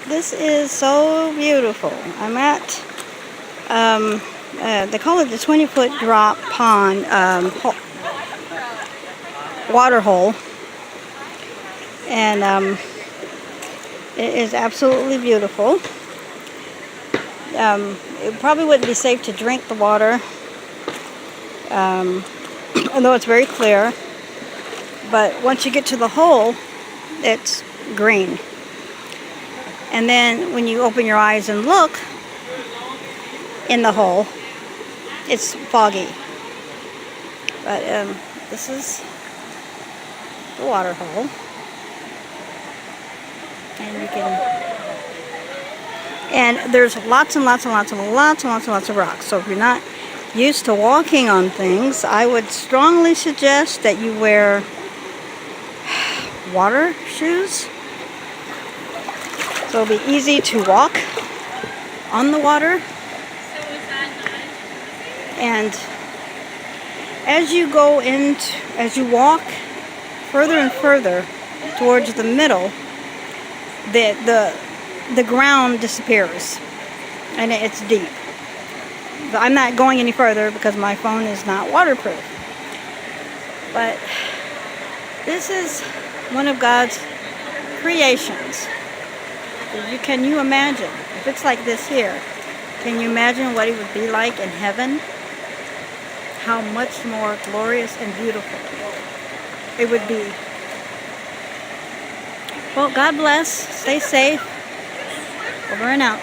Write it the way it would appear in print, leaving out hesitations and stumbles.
This is so beautiful. I'm at, they call it the 20-foot drop pond, water hole. And it is absolutely beautiful. It probably wouldn't be safe to drink the water, although it's very clear. But once you get to the hole, it's green. And then when you open your eyes and look in the hole, it's foggy. But this is the water hole. And you can, and there's lots and lots and lots and lots and lots and lots of rocks. So if you're not used to walking on things, I would strongly suggest that you wear water shoes. So it'll be easy to walk on the water. And as you walk further and further towards the middle, the ground disappears and it's deep. But I'm not going any further because my phone is not waterproof. But this is one of God's creations. Can you imagine? If it's like this here, can you imagine what it would be like in heaven? How much more glorious and beautiful it would be. Well, God bless. Stay safe. Over and out.